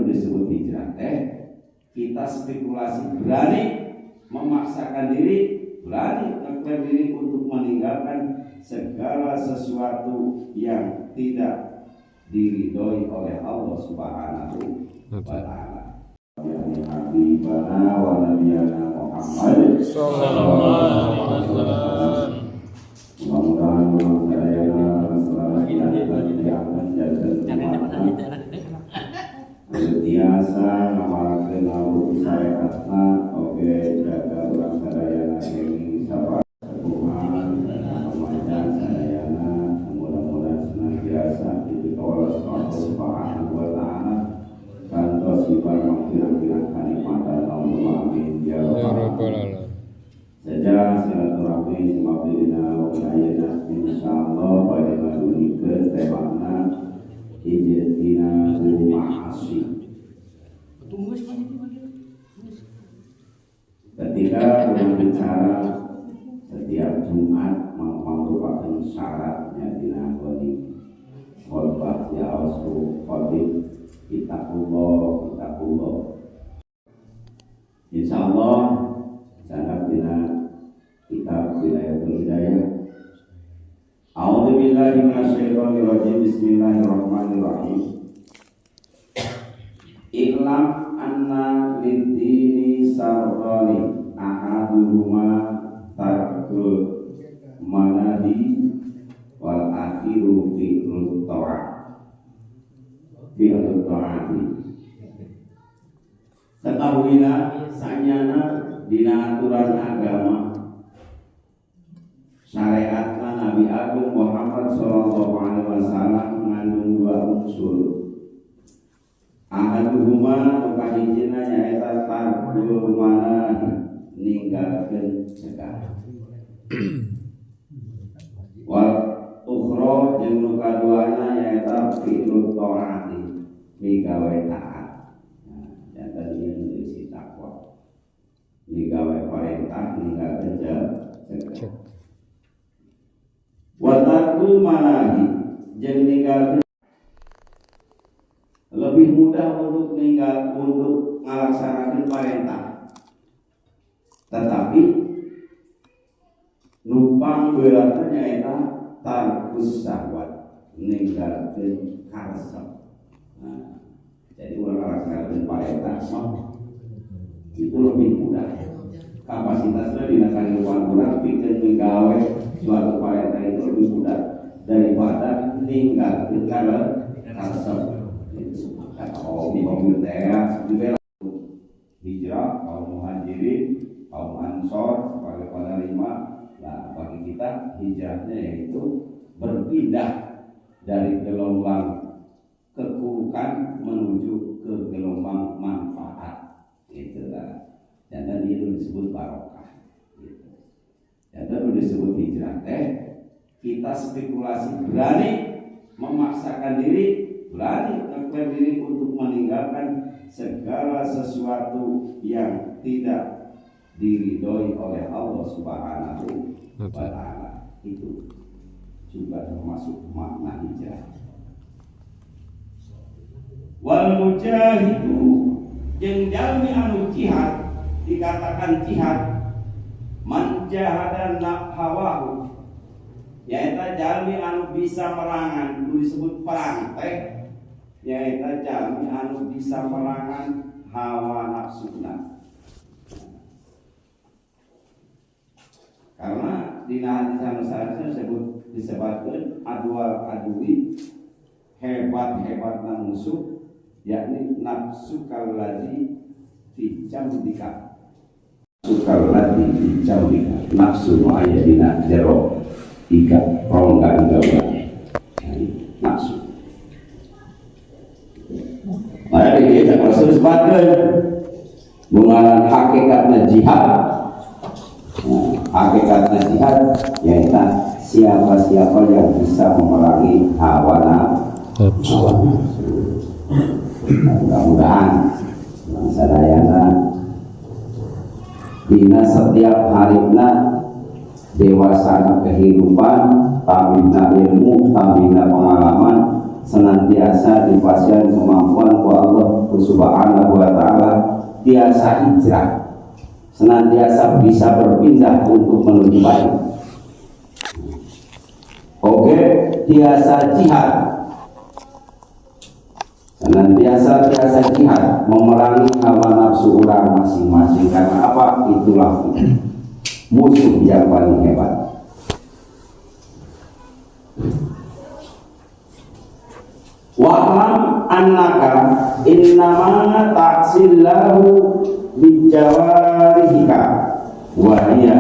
disebut hijrah kita spekulasi, berani memaksakan diri, berani mengklaim diri untuk meninggalkan segala sesuatu yang tidak diridhoi oleh Allah Subhanahu wa Ta'ala. Ya Habibana wa Nabiyana Muhammad sallallahu alaihi wasallam. Mudah-mudahan saya selalu yang menjaga biasa ngamalkeun lalu syariatna oge jaga urang sadayana ini sabar Tuhan pemajan sadayana mudah-mudahan senantiasa dipikawalos Allah Subhanahu wa Ta'ala kantos sifat mangkira-kira kanikmatan Allah amin ya rabbal alamin. Saja silaturahmi semabdina wakayana insyaallah pada madunikeun temana Ijtina ma'asi. Ketika berbicara setiap Jumat merupakan syaratnya dinakoni khotbah ya Rasul khotib kitabullah. Insyaallah sangat dina kitab Wilayatul Hidayah. A'udzu billahi minasyaitonir rajim. Bismillahirrahmanirrahim. Iklam anna lid-dini sarqani ahaduhuma tarkul manahi wal akhiru fi'lut ta'ati. Ketahuilah sanyana dina aturan agama syariat Nabi Agung Muhammad sallallahu alaihi wasallam mengandung dua unsur. Ahaduhuma kahijina nyaeta tarkul manah ninggalkeun cegah. Wal ukhra jeung nu kaduana nyaeta fi'lut ta'ati migawe taat. Nah, tadi yang diisi takwa. Migawe perintah ninggalkeun cegah. Watakul manahi jeung ninggalkeun lebih mudah untuk melaksanakan perintah, tetapi numpang beratnya nyaeta tarkus syahwat ninggalkeun karesep. Nah, jadi melaksanakan perintah itu lebih mudah. Kapasitasnya dina kehidupan urang pikeun menggawe suatu perintah itu lebih mudah daripada ninggalkeun karesep. Kalau di pemerintah juga hijrah kaum muhajirin, kaum ansor sebagai penerima. Nah, bagi kita hijrahnya yaitu berpindah dari gelombang keburukan menuju ke gelombang manfaat. Itulah. Dan tadi itu disebut barokah. Dan itu disebut hijrah kita spekulasi, berani memaksakan diri, berani mengklaim diri untuk meninggalkan segala sesuatu yang tidak diridhoi oleh Allah Subhanahu wa Ta'ala. Itu juga termasuk makna hijrah. Wal mujahidu jeung jalmi anu jihad dikatakan jihad man jahada hawahu yaeta jalmi anu bisa merangan disebut perang yaeta jalmi anu bisa merangan hawa nafsuna. Karena di hadis anu saeueutna disebutkeun adwal adui hebat-hebatna musuh yakni nafsu kalladzi dijambika. Sukalladzi dijambika nafsu aya dina jero ikat rongga nafsu. Maka dia Rasul sebutkeun bungalan hakikatna jihad. Hakikatnya jihad yaitu siapa-siapa yang bisa memerangi hawa nafsu. Mudah-mudahan sadayana dina setiap harina dewasa kehidupan, tambina ilmu, tambina pengalaman, senantiasa dipasien kemampuan ku Allah Subhanahu wa ta'ala tiasa hijrah, senantiasa bisa berpindah untuk menuju baik. Oke, tiasa jihad, senantiasa jihad memerangi hawa nafsu orang masing-masing. Karena apa? Itulah musuh yang paling hebat. Wa'lam annaka innama ta'sillahu bijawarihika wa hiya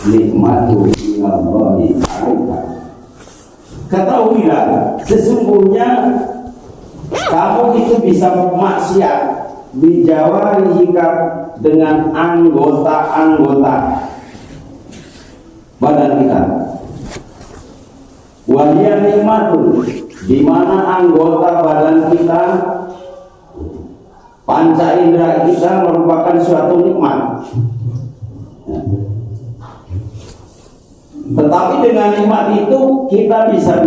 nikmatu minallahi 'alaika. Ketahuilah sesungguhnya kamu itu bisa maksiat bijawarihika dengan anggota-anggota badan kita. Wa hiya nikmatun, di mana anggota badan kita, panca indera kita merupakan suatu nikmat. Tetapi dengan nikmat itu kita bisa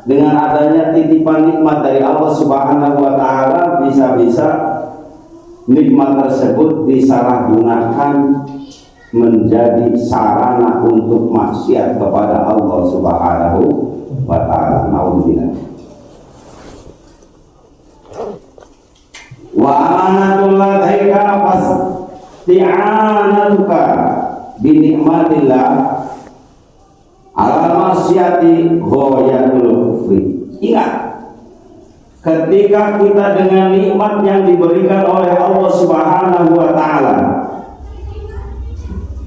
dengan adanya titipan nikmat dari Allah Subhanahu wa ta'ala, bisa nikmat tersebut disalahgunakan menjadi sarana untuk maksiat kepada Allah Subhanahu wa ta'ala. Naudzubillah. Wa amanatul ladaika fasti'anatuka bi nikmatillah ala masyati ghayatul kufri. Ingat, ketika kita dengan nikmat yang diberikan oleh Allah Subhanahu wa ta'ala,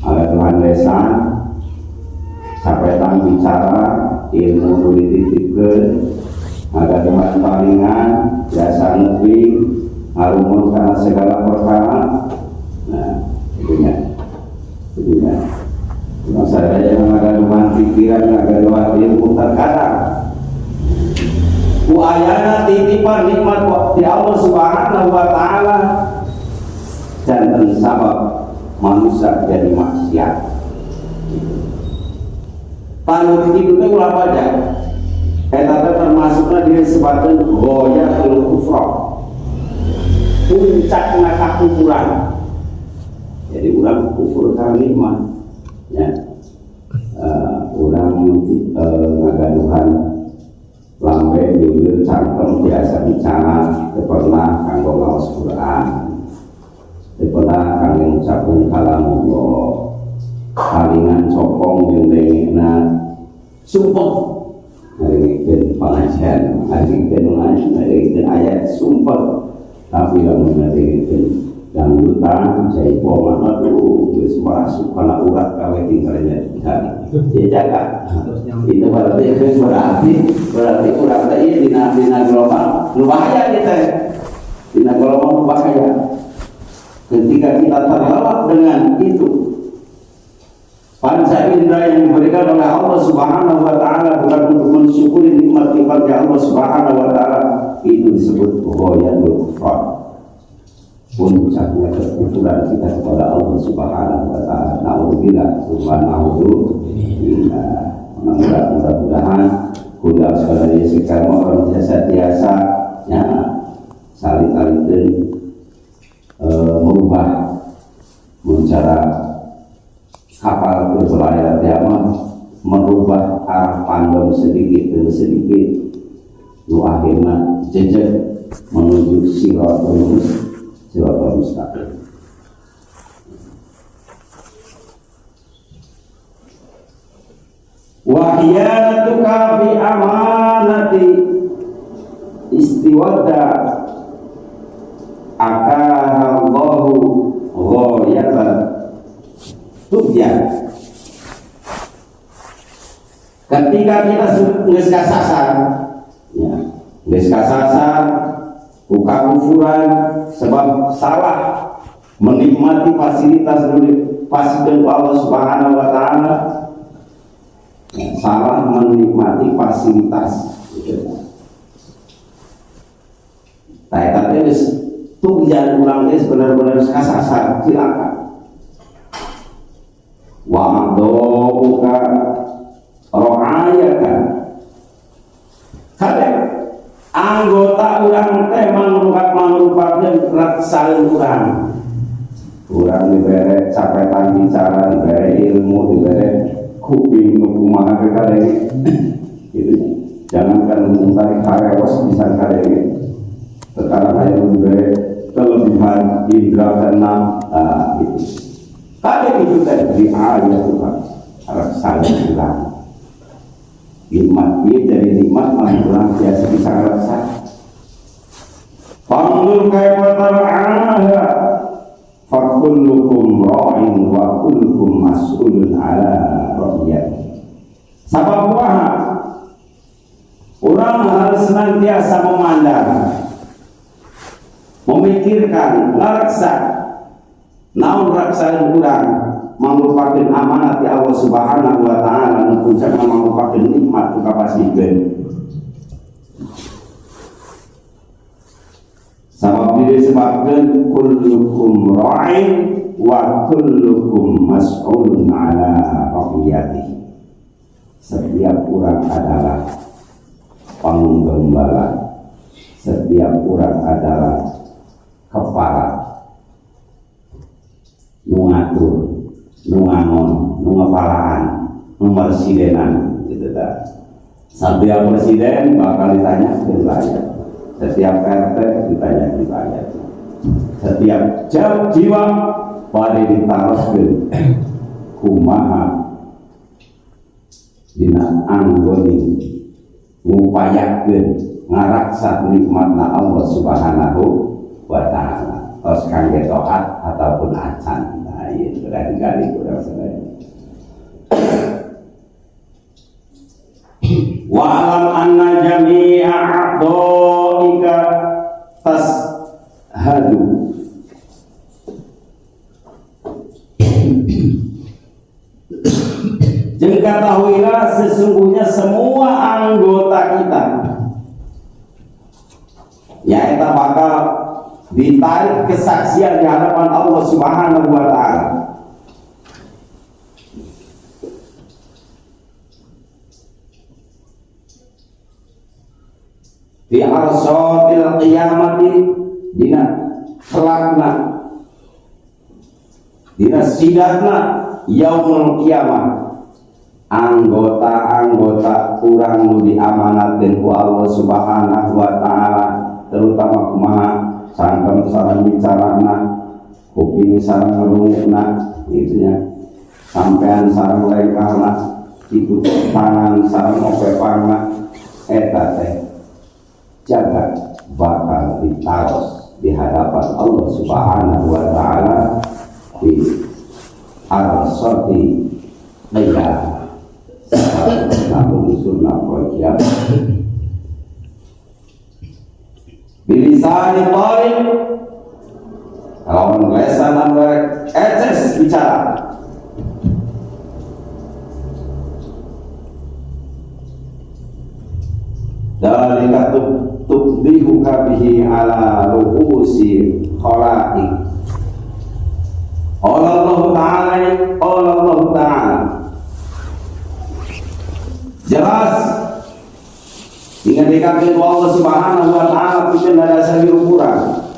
ada Tuhan lesan sampai tang bicara ilmu dititipkan, ada Tuhan palingan jasa nepi harumun karena segala perkara. Nah, itunya saya yang ada Tuhan pikiran, ada Tuhan ilmu terkadang ku ayana titipan nikmat di Allah Subhanahu wa ta'ala dan sabab manusia jadi maksiat. Panut itu ulah pajak. Eta termasuknya disebutkan ghayatul kufra, puncaknya kekufuran. Jadi ulang kufur karena nikmat. Ya, orang ngagaduhan lambe diulir cangkem biasa bicara, pernah kanggo ngaos Quran, pernah kanggo ngucapkeun kalamullah, kalingan copong jeung dengena sumpah, ngarengkeun pangajian, ngarengkeun ayat sumpah, tapi lamun ngarengkeun dangdutan cai pomah aduh geus masuk kana urat kawe tinggalnya dia jaga. Itu berarti urang teh dina gelombang nu bahaya kita, dina gelombang bahaya. Ketika kita terlelap dengan itu, panca indera yang diberikan oleh Allah Subhanahu wa ta'ala bukan untuk mensyukuri nikmat-nikmat Allah Subhanahu wa ta'ala, itu disebut ghayatul kufar, puncaknya kekufuran kita kepada Allah Subhanahu wa ta'ala. Naudzubillah, mudah-mudahan kuda sekali sekarang orang biasa ya saling merubah cara kapal berlayar kiamat, merubah arah pandang sedikit demi sedikit, lu akhirnya jejak menuju siratal mustaqim. Wa hiyanatuka fi amanati istiwadda akahallahu ghayatan tubyan. Ketika kita geus kasasar, ya, geus kasasar buka kufuran sebab salah menikmati fasilitas Allah Subhanahu wa ta'ala, ya, salah menikmati fasilitas gitu. Tapi tujuan ulang ini benar-benar kasasar silakan. Wa ma'dobuka ro'ayaka kadang anggota orang teh mangrupat ngaraksaan kurang diberi capetan bicara, diberi ilmu, diberi kuping kumaha ke kadenge gitu. Jangankan mencari karewas bisa kadenge, sekarang ayo diberi kelebihan indra keenam gitu. Kadang itu tadi ayat Tuhan ngaraksaan kurang nikmat dia jadi nikmat kurang biasa bisa ngaraksaan. Panggul kaifa tar'aha fakullukum ra'in wa kullukum mas'ulun ala ra'iyati. Sabab kuaha orang harus senantiasa memandang, memikirkan, ngaraksa naon raksaan urang merupakan amanat di Allah Subhanahu wa taala, nu puncakna merupakan nikmat kapasikeun. Sabab disebabkan kullukum ra'in wa kullukum mas'ulun ala ra'iyati. Setiap orang adalah penggembala, setiap orang adalah kepala, ngatur, ngangon, ngapalaan, presidenan, gitu dah. Setiap presiden bakal ditanya rakyat. Setiap RT ditanya rakyat. Setiap jiwa pada ditaroskeun kumaha dina anggoni ngupayakeun ngaraksa nikmatna Allah Subhanahu wa taala. Tos kangge taat ataupun acan. Nah, ieu kali kurang sadaya. Wa alam anna jami'a a'dha'ika tashhadu. Jeung ketahuilah sesungguhnya semua anggota kita nyaeta bakal ditarik kesaksian di hadapan Allah Subhanahu wa taala. Di arsatil qiyamati dina kelakna dina sidatna yaumul qiyamah, anggota-anggota kurang nu diamanatkeun ku Allah Subhanahu wa taala, terutama kumaha sangkem sareng bicarana, kuping sareng ngrungokna gitu nya, sampean sareng lengkahna, ikut tangan sareng opepangna, eta teh jagat bakal ditaros di hadapan Allah Subhanahu wa taala di arsati qiyamah. Namun sunnah qiyamah bilisani talib, kalau lesan amrek eces bicara. Dalika tubdihuka bihi ala ruhusi khalaiq. Allah Ta'ala jelas ingatkan Allah Subhanahu wa taala bikin ada sagi ukuran.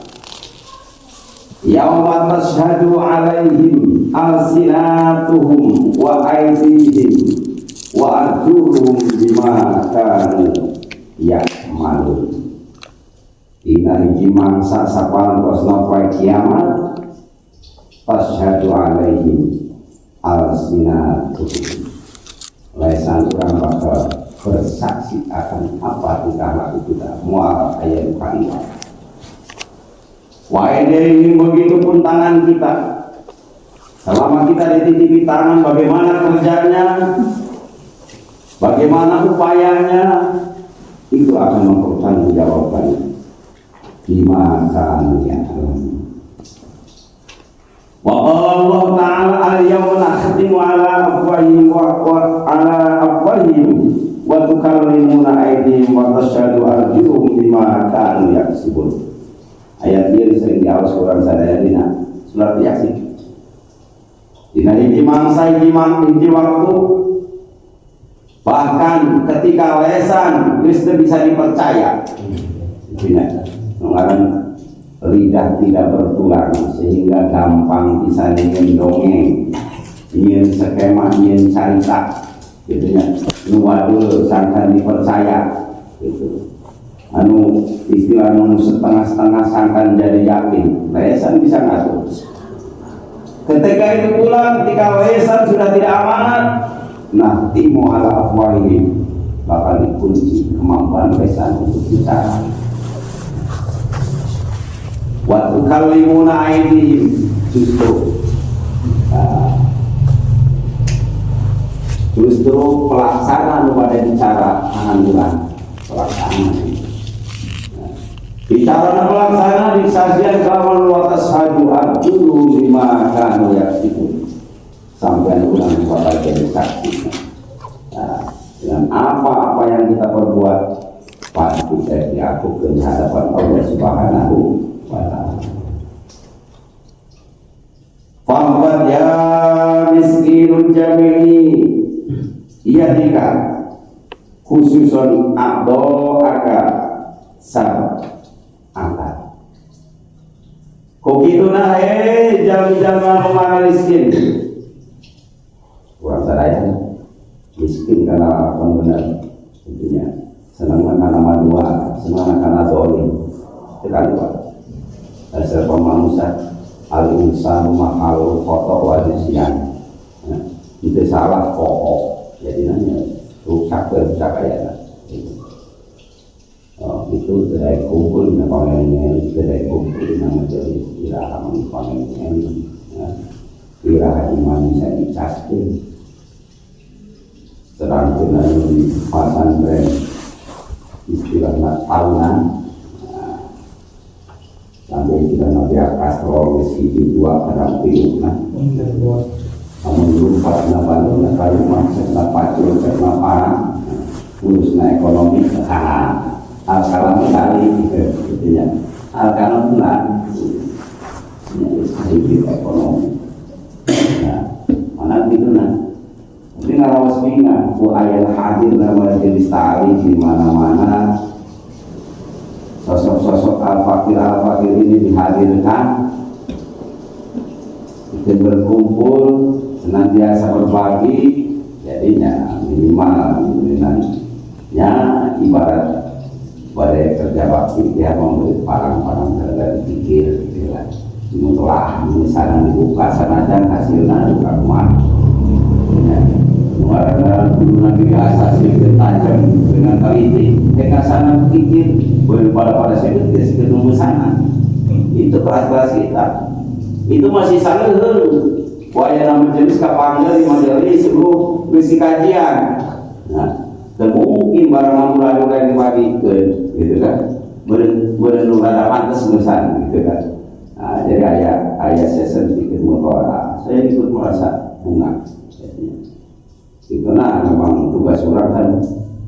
Yauma tashhadu alaihim alsinatuhum wa aydihim wa arjuluhum bima kanu ya'malun. Dina hiji mangsa sapantos poe kiamat tashhadu alaihim alsinatuhum, lesan orang bakal bersaksi akan apa tingkah laku kita, mual ayat kalimat. Wa aydihim, begitu pun tangan kita, selama kita dititipi tangan, bagaimana kerjanya, bagaimana upayanya, itu akan mempertanggungjawabkan bima kanu ya'lamun. Wa Allah Ta'ala al-yawma nakhtimu ala afwahihim wa ala afwahihim wa tukallimuna aydihim wa tashhadu arjuluhum bima kanu yaksibun. Ayat ini sering diawas Quran sadaya dina surat Yasin. Dina hiji mangsa hiji waktu, bahkan ketika lesan geus teu bisa dipercaya. Dina ngaran lidah tidak bertulang sehingga gampang bisa ingin dongeng, ingin skema, ingin cerita gitu ya. Nu wadul sangkan dipercaya gitu. Anu istilah anu setengah-setengah sangkan jadi yakin. Lesan bisa ngatur. Ketika itu pula ketika lesan sudah tidak amanat, nah timu ala afwahihim, bakal dikunci kemampuan lesan untuk bicara. Waktu kalimuna aidihim, justru pelaksanaan pada bicara alhamdulillah pelaksanaan. Bicara pelaksana disajian kelawan watas hadu dulu lima kanu yaksipun sampai ulang kuasa jadi saksi. Nah, dengan apa-apa yang kita perbuat pasti saya diakukan di hadapan Allah Subhanahu wa Ta'ala. Fahfad ya miskinun jami'i iyadika khususun abdo'aka sahabat angkat. Kok gitu nah jam-jaman mana miskin. Kurang sadaya miskin karena apa benar intinya senang karena madua, senang karena zolim. Sekali Pak. Dasar pemanusia al-insan mahal foto wajisian. Itu salah pokok. Jadi nanya rusak bercakaya. Itu kedai kumpul dengan panggilnya, kedai kumpul dengan menjadi iraha panggilnya, iraha iman bisa dicaskin. Serang dengan pesantren istilahnya tahunan, sampai kita nanti astrologis itu dua kadang pilihnya. Namun lupa nampaknya kalau maksud napacul karena parang, urusnya ekonomi sehari. Al-kalam sekali gitu ya. Al-kalam bulan hidup ekonomi. Nah, mana gitu nah. Mungkin ngarawas pingan, ayat hadir nama jenis tali di mana-mana. Sosok-sosok al-fakir ini dihadirkan. Kita berkumpul, senantiasa berbagi, jadinya minimal ya ibarat pada kerja bakti dia memberi parang-parang dari pikir gitu lah. Mutlak misalnya dibuka sana dan hasilnya juga rumah. Karena dulu nanti biasa sedikit tajam dengan teliti, dengan sana pikir pada sedikit ketemu sana. Itu kelas-kelas kita. Itu masih sangat wajah nama jenis kapanggil di majelis sebelum misi kajian. Nah, dan mungkin barang lalu yang dibagikan gitu kan berenung ada pantas mesan gitu kan. Nah, jadi ayah sesen ikut motora, saya ikut merasa bunga itu nah memang tugas orang kan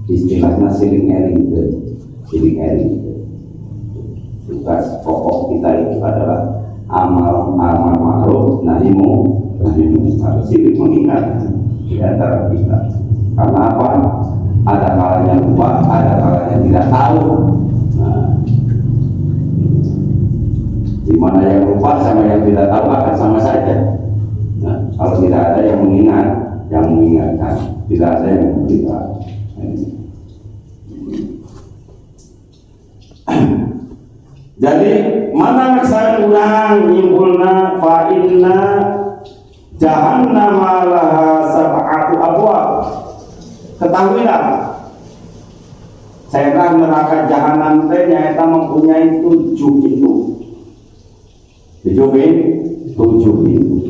istilahnya siling ering tugas pokok kita itu adalah amal ma'ruf nahi munkar siling mengingat di antara kita. Karena apa? Ada kalanya lupa, ada kalanya tidak tahu. Nah, di mana yang lupa sama yang tidak tahu akan sama saja. Nah, kalau tidak ada yang mengingatkan, tidak ada yang memberikan. Jadi mana maksud ulang nyimpulna fa inna jahannam laha sab'atu abwab. Ketahuilah, setan neraka jahanam teh nyata mempunyai 7 pintu. 7 pintu.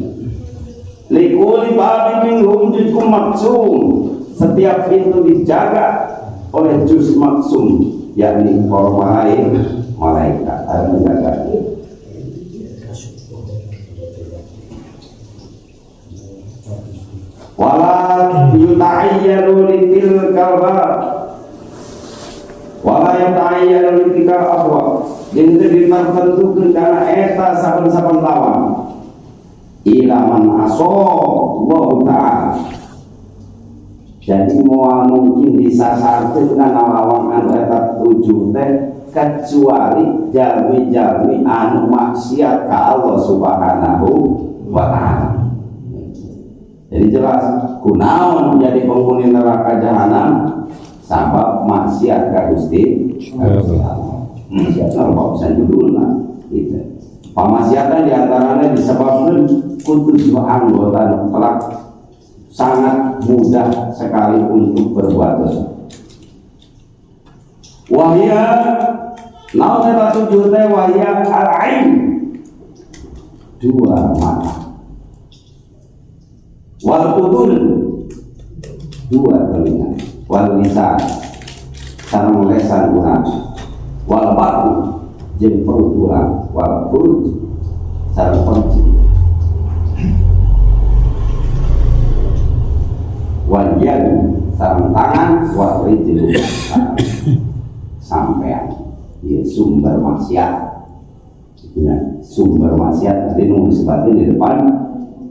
Likuli babi minhum juz'un maksum. Setiap pintu dijaga oleh juz maksum, yakni para malaikat yang menjaga. Wala yuta'ayyaru litilkal bab wala yuta'ayyaru litilkal abwab. Jadi ditentukan karena eta saben-saben lawan ilaman aso Allah ta'ala. Jadi mau mungkin disasar dengan lawan eta 7 teh kecuali jalmi-jalmi anu maksiat ka Allah Subhanahu wa ta'ala. Jadi jelas kunaon menjadi penghuni neraka jahanam sabab maksiat ka Gusti Allah. Maksiat Allah bisa judulna gitu. Pamaksiatan diantaranya disebabkan kutus anggota kelak sangat mudah sekali untuk berbuat dosa. Wahya naon eta tujuh teh wahya al-ain, dua mata, wal udhun, dua telinga, wal lisan sareng lesan urang, wal batu jeung perut urang, wal furuj sareng panci, wal yad sareng tangan, wal rijlu sampean ya sumber maksiat ya, sumber maksiat tadi mau disebutkan di depan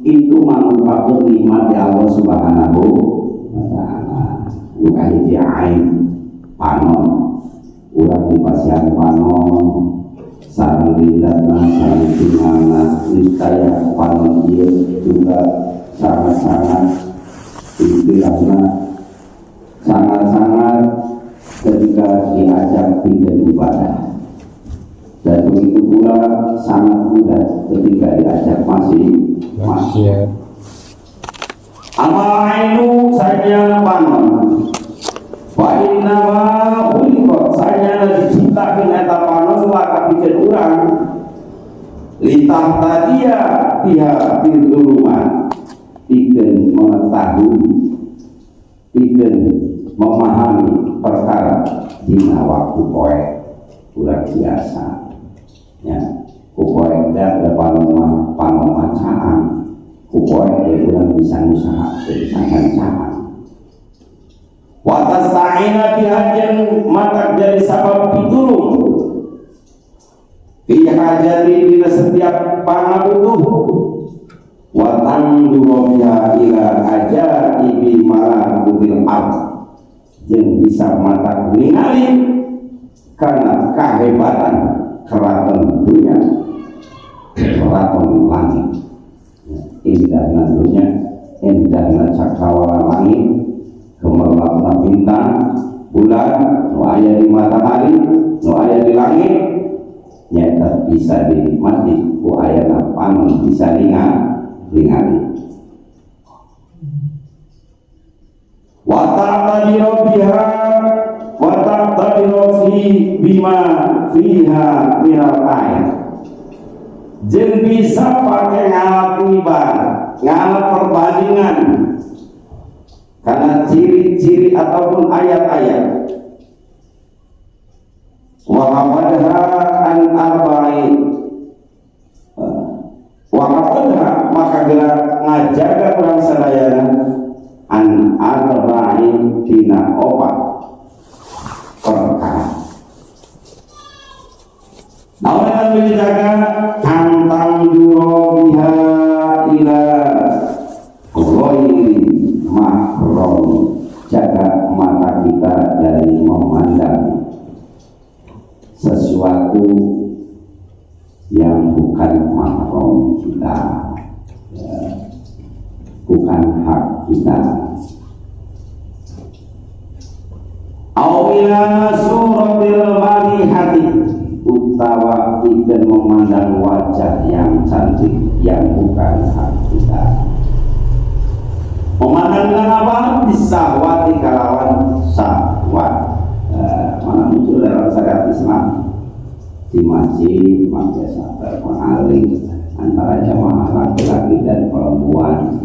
itu manfaat nikmat ya Allah Subhanahu wa ta'ala. Luka hiji ain panon urang dipasihan panon sareng rindatna sareng tinggalna niscaya panon ieu juga sangat-sangat pikiranna sangat-sangat ketika diajak tinggal ibadah, dan begitu pula sangat mudah ketika diajak masih amal ainu saja panon wa inna ma khuliqat saja diciptakeun eta panon laka pikeun urang litah tadia pihak biduluman pikeun mengetahui pikeun memahami perkara dina waktu poe ulah biasa ya kupoe teh ada panon caang kupoe teh urang bisa usaha sangat caang wa tasta'ina bihajen mata jadi sabab pitulung fi hajati dina setiap pangabutuh wa tanduru biha ila ajaibi malakutil ardh yang bisa mata ningali karena kehebatan keraton dunia, keraton langit, indahna dunia, indahna cakrawala langit, gemerlapna bintang, bulan, nu aya di matahari, nu aya di langit, nyata bisa dinikmati, ku ayana panon bisa ningali. Wa ta'tabiru biha wa ta'tabiru fi bima fiha minal ayat jeung bisa pakai ngalapiban ngalap perbandingan karena ciri-ciri ataupun ayat-ayat wa hafadha an arba'in wa hafadha maka gerak ngajaga urang sadayana an arba'in dina opat perkara. Namun yang dijaga antang duro biha ila ghairi mahram, jaga mata kita dari memandang sesuatu yang bukan mahram kita, ya, bukan hak kita. Awila suratil marihati, utawa kita memandang wajah yang cantik yang bukan hak kita. Memandang apa? Disahwati kalawan sahwat. Mana muncul dalam syariat Islam di masjid, biasa terpengaruh antara jamaah laki-laki dan perempuan.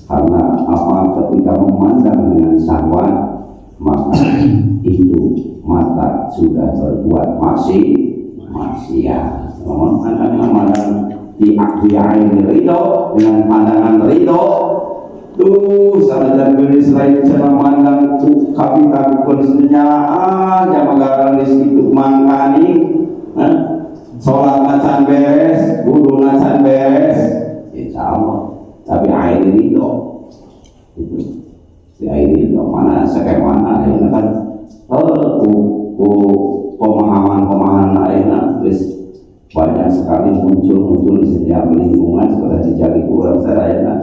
Karena apa? Ketika memandang dengan syahwat, maka itu mata sudah berbuat maksiat. Memandang di akhir ridho dengan pandangan ridho, tuh salah dari selain cara pandang kapi kondisinya jam anggaran di situ mangkani, sholat nacan beres, wudu nacan beres, insya Allah. Tapi air ridho itu si air ridho mana sekali mana ini kan pemahaman muncul di setiap lingkungan setelah dijadi kurang sadayana.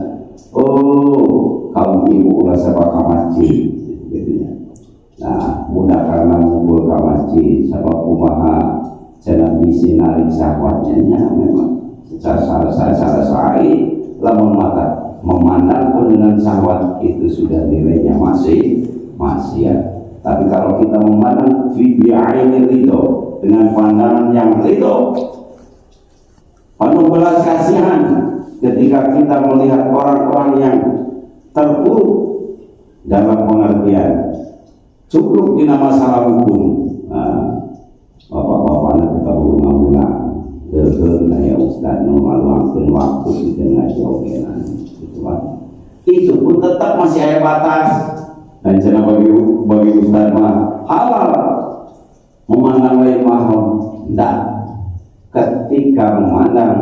Oh, kaum ibu ulah sabak ka masjid gitu ya. Nah, mudah karena ngumpul ke masjid sabab kumaha cenah bisi narik syahwatnya memang secara sahih lamun mata memandang pun dengan syahwat itu sudah nilainya masih maksiat. Tapi kalau kita memandang bi'aini ridho dengan pandangan yang ridho penuh belas kasihan ketika kita melihat orang-orang yang terpuruk dalam pengertian cukup di masalah hukum. Bapak-bapak kita berulang-ulang karena ya Ustaz meluangkan waktu di tengah jawaban itu pun tetap masih ada batas. Dan cara bagi Ustaz mah halal memandang lain mahram. Tidak, ketika memandang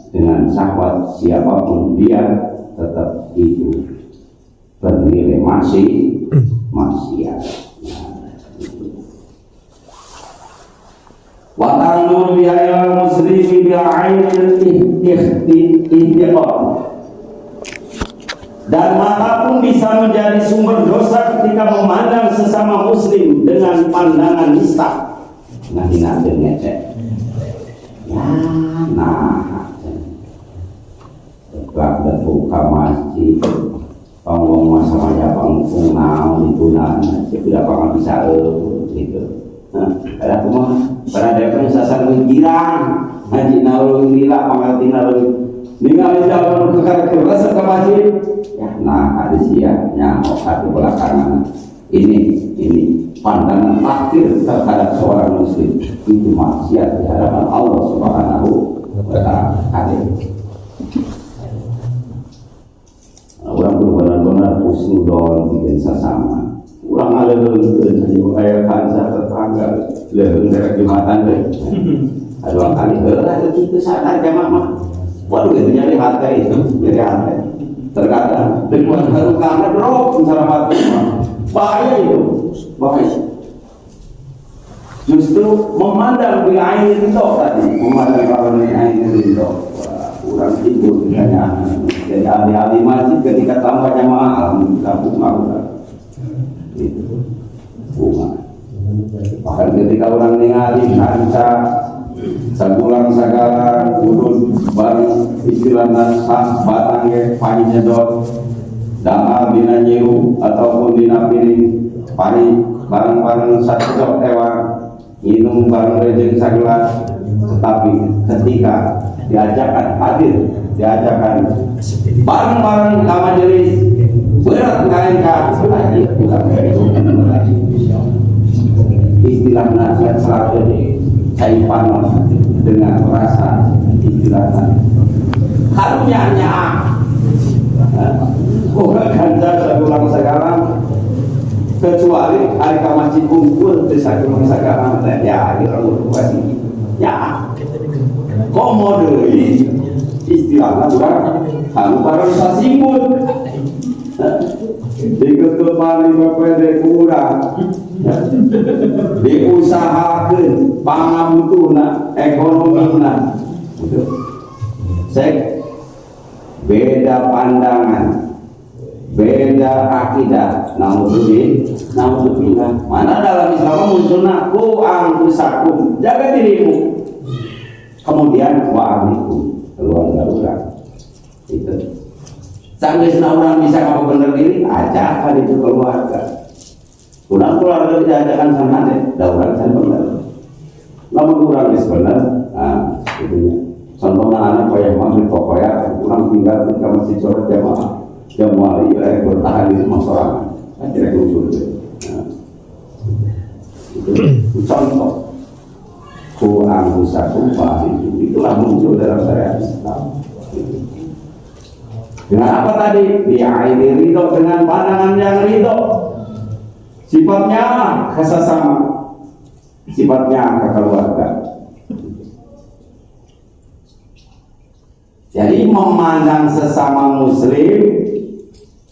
dengan syahwat siapapun dia tetap itu bernilai masih maksiat. Wa ta'muru bi'ayyil muslimi bi'ainil ihtiqar. Dan mata pun bisa menjadi sumber dosa ketika memandang sesama muslim dengan pandangan nista. Nah, hina dan ngecek. Ya, nah. Sebab buka masjid, panggung masalahnya panggung naon itu nana, tidak pernah bisa gitu. Ada cuma pada daerah sasar girang, haji naul gila pangalti naul. Ningali jalan ke rasa ke masjid. Ya, nah ada siapnya hati belakangan ini pandangan takdir terhadap seorang muslim itu maksiat di hadapan Allah Subhanahu wa Ta'ala. Orang benar-benar husnudon bikin sesama. Orang ada leukeun jadi mengayakan tetangga leukeun dari jumatan deh. Ada kali heula kitu sadar jamaah mah. Waduh itu nyari hati itu, nyari hati. Terkadang dengan haru karena drop secara hati bahaya itu, bahaya. Justru memandang di air itu tadi, memandang kalau di air itu kurang tidur katanya. Jadi ahli-ahli masjid ketika tambah jamaah alhamdulillah bunga itu bunga. Bahkan ketika orang ningali kanca sagulang sagala kudun bareng istilahna sah batangnya panyedot dangal dina nyiru ataupun dina piring pari bareng-bareng satu jok tewang minum bareng rejeng sagelas. Tetapi ketika diajakan hadir, diajakan bareng-bareng ke majelis berat kain lagi istilahna yang selalu caipan dengan rasa istilahnya karunya ganja sagulang sekarang kecuali hari masjid kumpul di sagulang sekarang ya akhirnya kasih ya komode istilahnya bukan kamu baru bisa simbol diketupan di bapede kurang diusahakan pangabutuhna ekonomina sek beda pandangan beda akidah namun mana dalam Islam munculna ku angkusakum jaga dirimu kemudian wa'alikum keluarga orang itu sampai orang bisa kamu bener diri ajakan itu keluarga kurang keluarga diajakan sama deh dauran saya bener namun kurang bener itunya contohnya anak kaya maghrib pokoknya kurang tinggal ketika masih sholat jamaah ya bertahan di rumah sorangan akhirnya muncul itu contoh kurang bisa kumpah itulah muncul dalam syariat Islam. Dengan apa tadi? Bi'aini ridho, dengan pandangan yang ridho. Sifatnya kesesama, sifatnya kekeluarga. Jadi memandang sesama muslim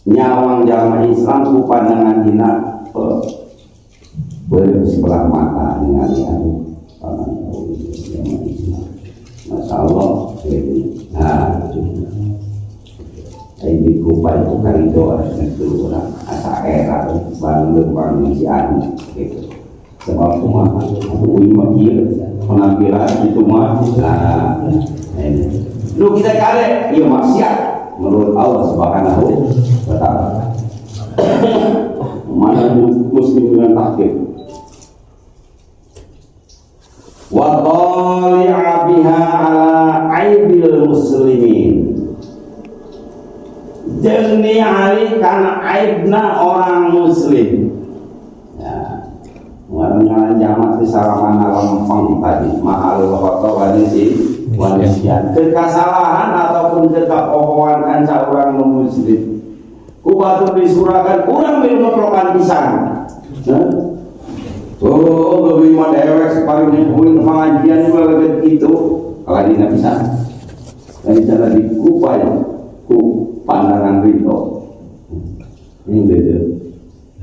nyawang jamaah Islam ku pandangan hina bersebelah mata dengan yang jamaah Islam. Masya Allah. Nah, ini kupai itu karido itu orang asa era bangun si Adi gitu. Sebab cuma aku ingin penampilan itu mah. Nah, lu kita kare, iya maksiat menurut Allah Subhanahu wa Ta'ala. Mana muslim dengan takdir. Wa tali'a biha ala aibil muslimin. Jeung ningali kana aibna orang muslim. Ya. Ngaran jamak di salaman lempeng tadi, mahal foto wanisi wanisian. Kesalahan ataupun kekapohoan kan seorang muslim. Kubatu disurakan kurang minum pisang. Oh, lebih mah dewek separuhnya kuing pengajian juga lebih itu. Kalau dina bisa, dan cara dikupai ku pandangan rindu. Ini beda.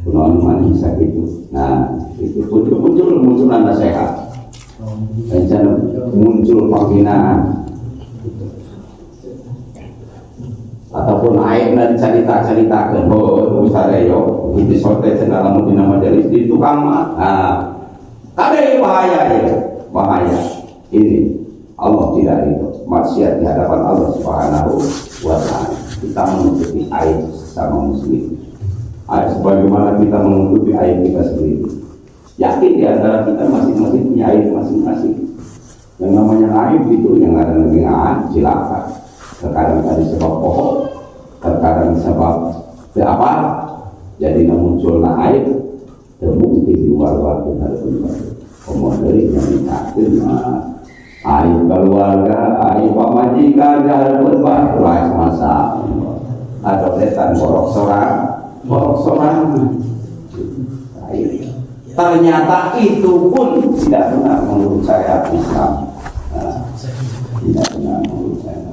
Kunoan mana bisa gitu. Nah, itu muncul nasihat. Dan cara muncul penghinaan. Ataupun aibna cerita-ceritakan Ustaz yo itu sote cendalam di nama dari di tukang mah. Nah, ada bahaya ini Allah tidak itu maksiat di hadapan Allah Subhanahu wa Ta'ala. Kita menutupi aib sama muslim. Sebagaimana kita menutupi aib kita sendiri. Yakin di antara kita masing-masing punya aib masing-masing. Yang namanya aib itu yang ada negara silakan. Terkadang ada sebab pokok, terkadang sebab apa? Jadi muncul aib, terbukti di luar dari komoditi yang dikatakan aib keluarga, aib pamajikan, jalan berbuat, lain masa atau setan borok soran. Ternyata itu pun tidak benar menurut saya Islam. Tidak benar menurut saya.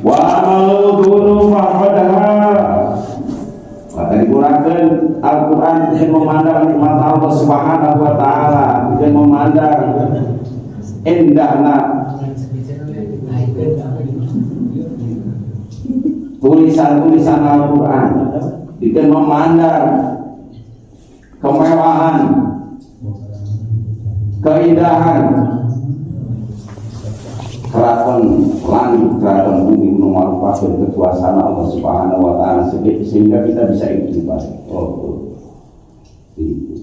Wa amaludunu fahadaha. Maka dikurangkan Al-Quran dengan memandang nikmat Allah Subhanahu wa Ta'ala, dengan memandang indahna tulisan-tulisan Al-Quran, dengan memandang kemewahan, keindahan keraton langit, keraton bumi memanfaatkan kekuasaan Allah Subhanahu wa Ta'ala sehingga kita bisa ikut ibadah. Itu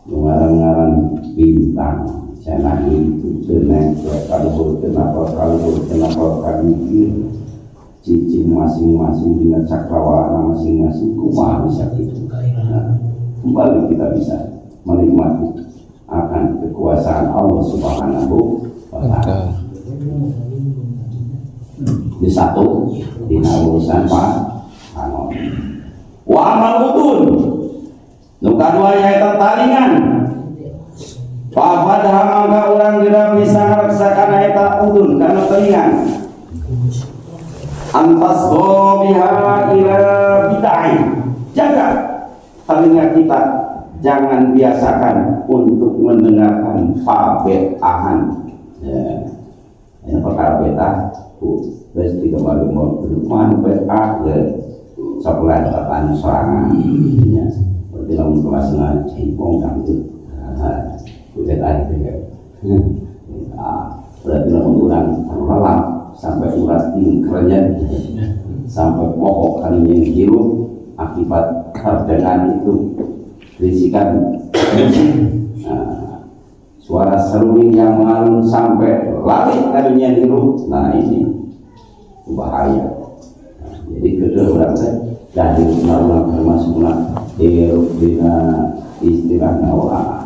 mengarang-arang bintang, saya itu tenang, kalau kami cici masing-masing dengan cakrawala masing-masing, kumah bisa gitu. Nah, kembali kita bisa menikmati akan kekuasaan Allah Subhanahu wa Ta'ala. Di satu di urusan Pak Anon. Wa amal utun. Nu kadua nyaeta talingan. Fafadha maka orang geura bisa ngarasakakan eta utun kana talingan. Antas biha ila bid'ah. Jaga telinga kita, jangan biasakan untuk mendengarkan fabetahan. Ini perkara beta terus kita baru mau rumah beta sebelah tatan sorangan ya berarti lamun kelas cingkong dangdut udah tadi ya berarti lamun orang terlelap sampai urat tingkernya sampai pokok kalinya hirup akibat terdengar itu risikan suara seruling yang mengalun sampai lari kalinya hirup. Nah ini bahaya. Nah, jadi kedua berarti dari malam termasuklah hirup dina istilah nawa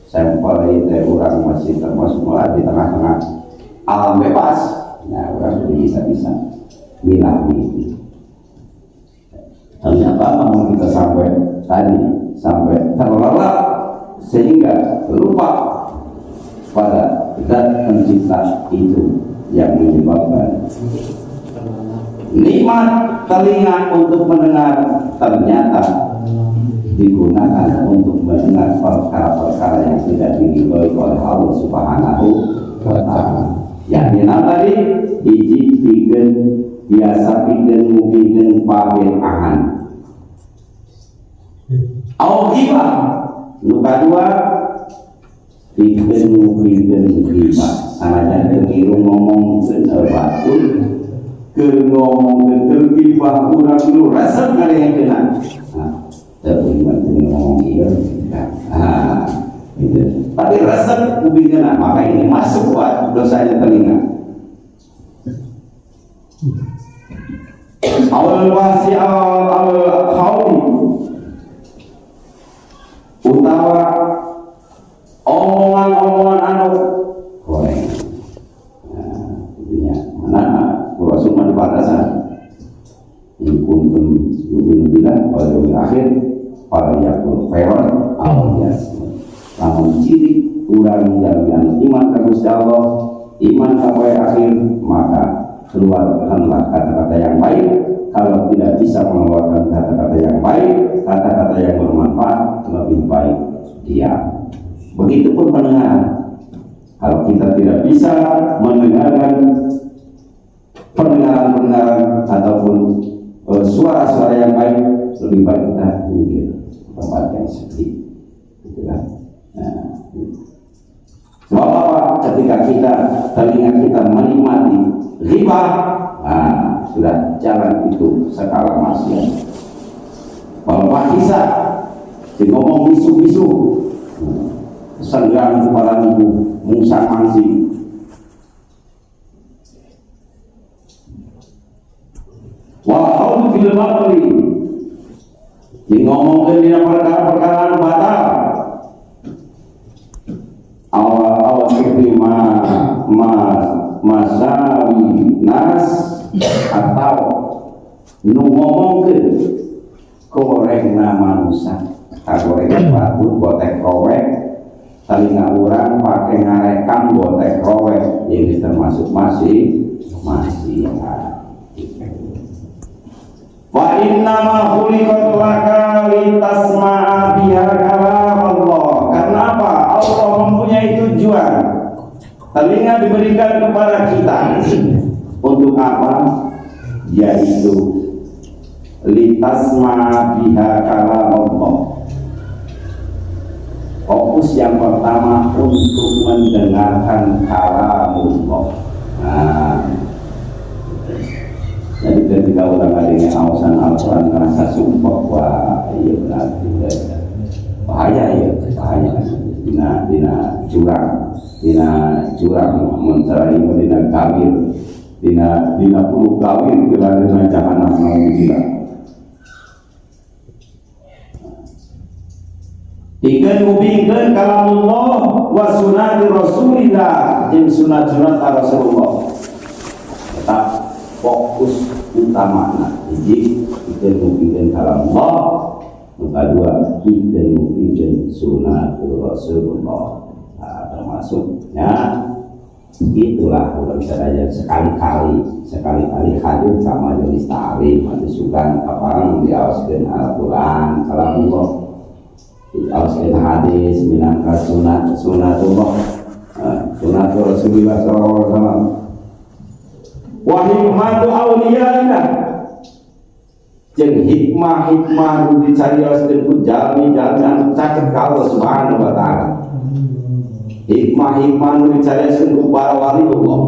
sampel itu orang masih termasuk di tengah-tengah alam bebas. Nah orang bisa milah ini. Ternyata namun kita sampai terlelap sehingga lupa pada zat pencipta itu yang menyebabkan nikmat telinga untuk mendengar ternyata digunakan untuk mendengar perkara-perkara yang tidak diridhoi oleh Allah Subhanahu wa Ta'ala. Yang tadi hiji pikeun biasa pikeun mupikeun paberahan. Au ghibah. Nu kadua pikeun mupikeun ghibah. Sanajan teu ngiru ngomongkeun batul, keur ngomongkeun ghibah urang nu resep ngalengeunna. Terlibat dengan ngomong iya, gitu. Tapi resep kubingnya, maka ini masuk buat dosanya telinga. Awal wasi awal khawli, utawa omongan anu goreng. Intinya mana Rasul mah batasan. In kuntum yu'minu billahi wal yawmil akhir fala yakul khairan aw liyasmut. Lamun ciri urang yang iman ka Gusti Allah, iman ka poe akhir, maka keluarkanlah kata-kata yang baik. Kalau tidak bisa mengeluarkan kata-kata yang baik, kata-kata yang bermanfaat, lebih baik diam. Begitupun pendengaran. Kalau kita tidak bisa mendengarkan pendengaran ataupun suara-suara yang baik, lebih baik kita minggir tempat yang sepi, gitu kan? Sebab apa? Ketika telinga kita menikmati riba, sudah jalan itu skala maksiat. Kalau kisah ngomong bisu-bisu, senggang kepala ibu, musa mangsi. Wahau fil batli, ngomongkeun dina perkara-perkara batal. Awal seperti masawi nas atau nu ngomongkeun gorengna manusia, kagoreng batu botek rowek, telinga urang pake ngarekam botek rowek, ini termasuk masih wa inna ma khuliqat laka litasma'a biha kalam Allah. Karena apa? Allah mempunyai tujuan. Telinga diberikan kepada kita untuk apa? Yaitu litasma'a biha kalam Allah. Fokus yang pertama untuk mendengarkan kalam Allah. Jadi ketika orang adanya awasan Al-Quran merasa sumpah, wah iya benar, bahaya dina curang mencari dina kawin dina puluh kawin kelar dina jahanam naudzubillah. Ikan mubingkeun kalamullah wa sunnati Rasulillah, jeung sunat-sunat Rasulullah. Tetap fokus utama hiji kita mungkin kalamullah, kedua kita mungkin sunat Rasulullah. Termasuknya itulah ulang saja sekali-kali hadir sama jenis ta'lim atau sukan kapang diawaskeun Al-Quran kalamullah, diawaskeun hadis minangka sunatullah, sunat Rasulullah sallallahu alaihi wasallam. Wa hikmatu awliyaina, jeung hikmah nu dicarioskeun ku jalmi-jalmi anu caket ka Allah Subhanahu wa Ta'ala. Hikmah nu dicarioskeun ku para wali Allah,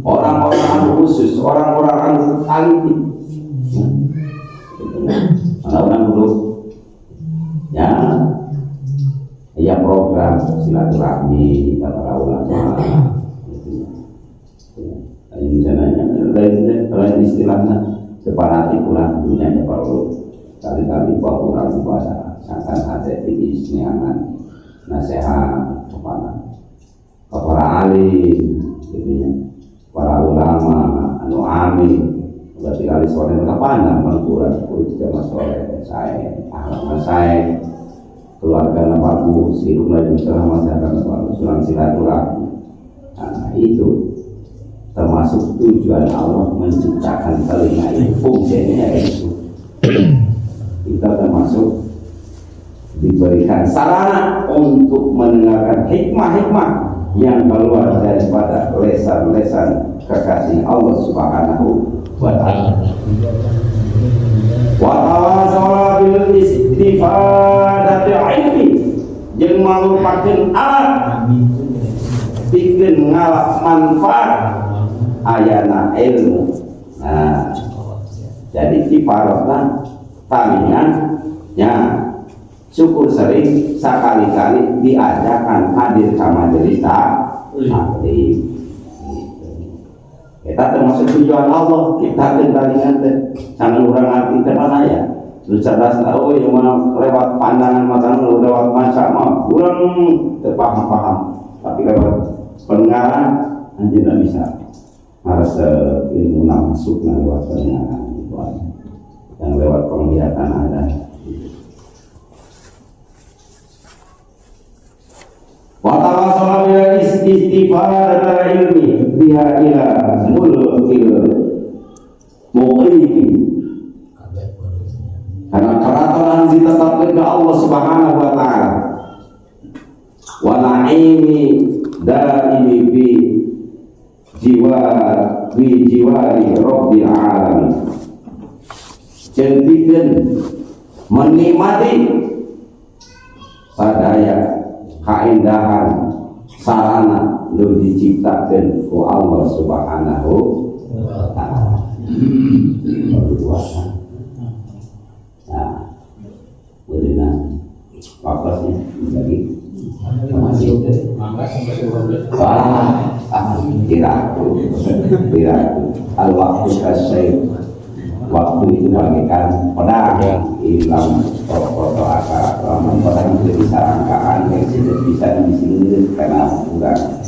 orang-orang anu khusus, orang-orang anu alimi. Orang dulu ya program silaturahmi para ulama. Lain istilahnya separati pulang dunia perlu kali-kali bahwa orang bahasa akan ada isniangan nasihat kepada alim, para ulama anu amin, berarti kali sore kapan mengkurang juga masalah saya keluarga bagus, hidup lagi selama masyarakat sulang silaturahmi. Itu termasuk tujuan Allah menciptakan telinga ini, fungsinya itu. Kita termasuk diberikan sarana untuk mendengarkan hikmah-hikmah yang keluar daripada lesan-lesan kekasih Allah Subhanahu wa ta'ala. Wa tawassaw bil istifadati ilmi, jeung malupakeun alat pikeun ngalap manfaat ayana ilmu. Nah, jadi kifarotna tamingan nya syukur sering sekali-kali diajakan hadir ke majelis taklim. Kita termasuk tujuan Allah, kita kendalikan jangan orang arti mana ya. Cerdas tahu yang mana lewat pandangan mata, lewat macam kurang terpaham-paham. Tapi lewat pendengaran nanti tidak bisa. Harus ilmu masuk lewat pendengaran dan lewat penglihatan ada. Wa tawassaw bil istifadati ilmi biha ila mulkil muqim, karena peraturan ditetapkan ke Allah Subhanahu wa ta'ala, wa na'imi daimi fi jiwari rabbil alamin, jentikeun menikmati sadaya keindahan sarana nu diciptakeun ku Allah Subhanahu wa ta'ala. Nah, benar waktunya lagi masih kira al-waktu kasyai, waktu itu bagaikan pedang hilang foto akar kelaman pedang itu bisa rangkaan yang tidak bisa disinggung karena kurang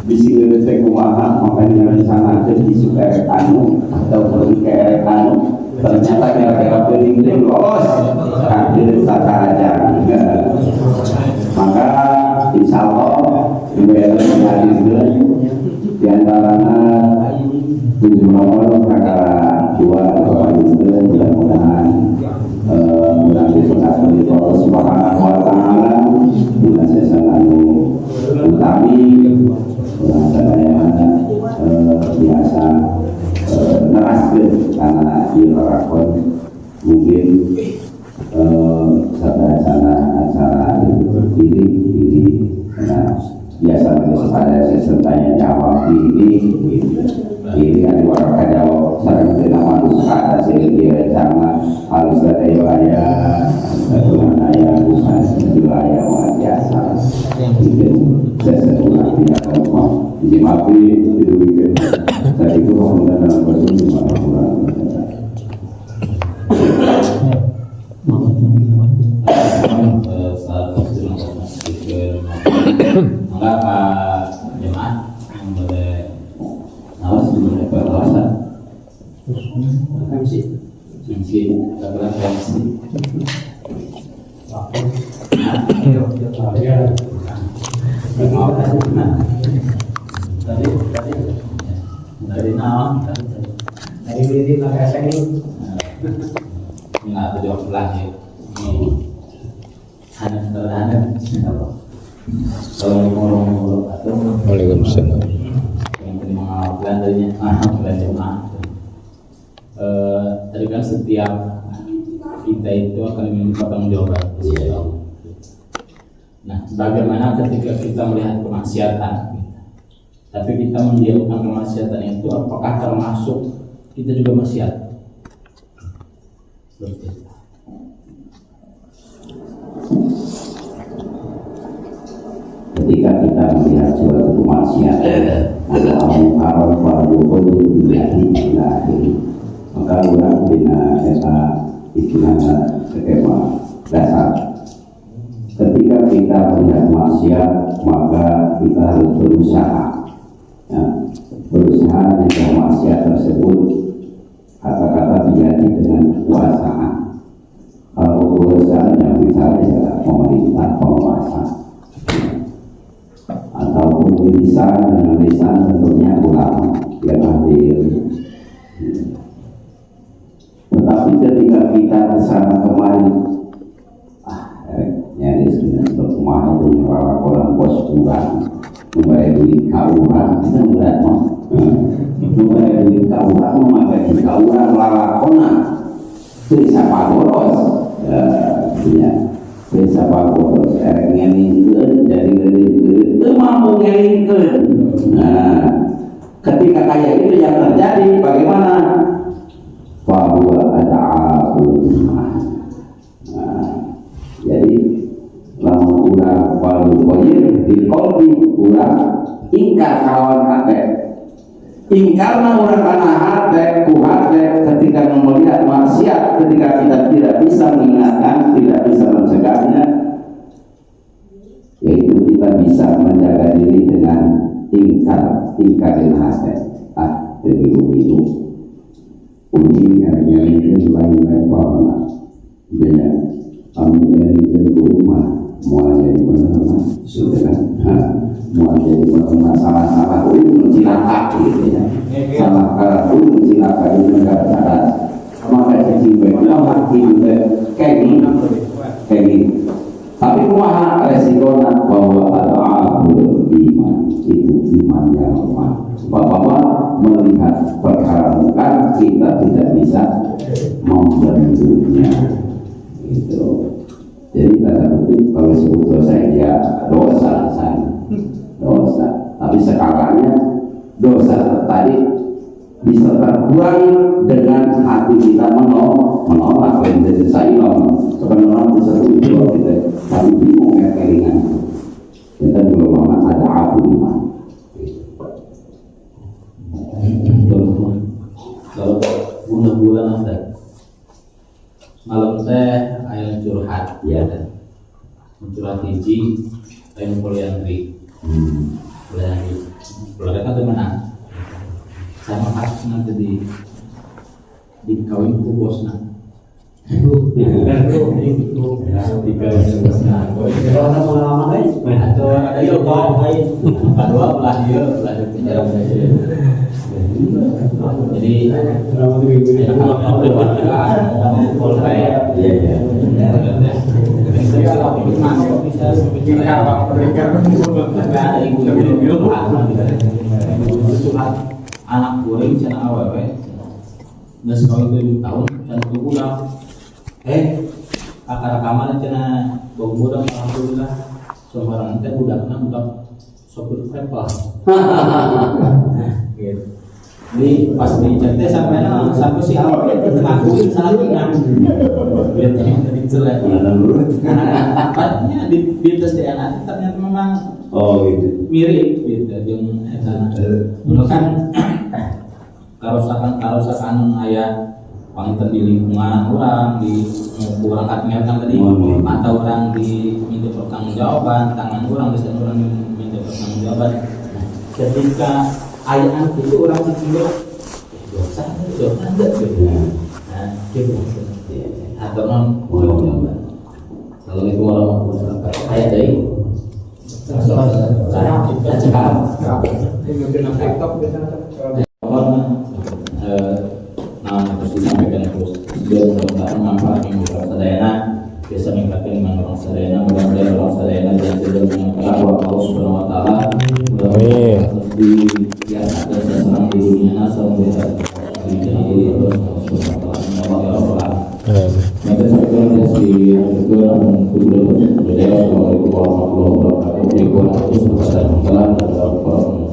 disinggung teh kumaha, makanya rencana teh disukai anu atau pergi ke anu ternyata kira-kira penting lolos hadir tata aja. Maka insya Allah dibayar hadir di antaranya 7 nomor perkara 2 mudah-mudahan diberkati oleh Allah Subhanahu wa ta'ala. Bila sesanamu utami saya biasa neraskeun karena dilakukan mungkin acara ini karena biasa pada sesi tanya jawab ini kan warga jawab sareng teu nama duka atas ilmu rencana halus dari wilayah wilayah biasa mungkin sesuatu yang mau dimaafkan dirugikan dari itu kemudian dalam bahasa enggak Pak jemaat yang boleh nawas boleh berpuasa MC dari naon dari bidit pakai seni nggak ada waktu lagi hanya Waalaikumsalam. Yang tadi mengamalkan tadinya jemaah. Tadi kan setiap kita itu akan memiliki pertanggungjawaban. Nah, bagaimana ketika kita melihat kemaksiatan, tapi kita mendiamkan kemaksiatan itu, apakah termasuk kita juga maksiat? Seperti itu. Ketika kita melihat suatu kemaksiatan atau haram wajibun ilahi, maka orang bina eta istilahnya skema dasar. Ketika kita melihat maksiat, maka kita harus berusaha, berusaha jika maksiat tersebut kata-kata terjadi dengan kekuasaan. Kalau kekuasaan yang misalnya pemerintah penguasa, ataupun lisan dengan lisan tentunya ulama yang hadir. Tetapi ketika kita kesana kemari, Kumaha itu orang bos kurang membayar duit kauran kita berat mah membayar duit kauran memakai kauran lalakona bisa pagoros ya bisa pagoros ngelingkeun jadi itu mampu ngelingkeun. Nah ketika kayak itu yang terjadi bagaimana bahwa ada iman. Nah jadi lamun urang paling koyir di kolbi urang ingkar kawan hati ingkarna urang kana hati ku hati ketika melihat maksiat ketika kita tidak bisa mengingatkan tidak bisa mencegahnya, yaitu kita bisa menjaga diri dengan ingkarin hati dari itu uji harga itu lain level beda kami dari rumah mau jadi mana sudah kan mau jadi masalah cilaka gitu ya sama kalau cilaka itu enggak ada maka jadi bagaimana kita kayak gini tapi kumaha resikonya bahwa ada iman itu iman yang lemah bahwa melihat perkara muka kita tidak bisa membentuknya gitu. Jadi tanda kutip kalau sebut dosa ya dosa tapi sekalanya dosa tadi bisa terkurangi dengan hati kita menolak dari sailon sebenarnya disebut kita tapi bingung ya keringan kita belum ada abu iman. Kalau bulan-bulan ada malam teh ayam curhat ya kan curhat hiji ayam poliandri keluarga kan menang sama pas nanti di kawinku bosna di kawin bosna ada pengalaman lain atau ada yang kedua belah dia belah penjara jadi anak goreng cina awewe nggak sekali 7 tahun dan pulang akar kamar cina bau muda alhamdulillah seorang teh budaknya budak sopir travel gitu. Jadi pas dicek teh sampai si awal itu ngakuin salah ingat biar tadi jelek apanya di tes DNA ternyata memang gitu mirip gitu yang etan kan karosakan aya panginten di lingkungan orang di kurang katnya tadi atau orang di minta pertanggungjawaban tangan orang bisa orang minta pertanggungjawaban ketika ayat itu orang kecil dosa enggak gitu nah gitu atau non assalamualaikum warahmatullahi wabarakatuh ayat dari saya cekap nah terus disampaikan terus sudah mudah-mudahan manfaat yang sadayana biasa meningkatkan iman orang sadayana mudah-mudahan orang sadayana dan tidak mengenal Allah Subhanahu wa taala mudah-mudahan di yang ada sesenang di dunia asal melihat di dunia Maka saya di Assalamualaikum warahmatullahi wabarakatuh.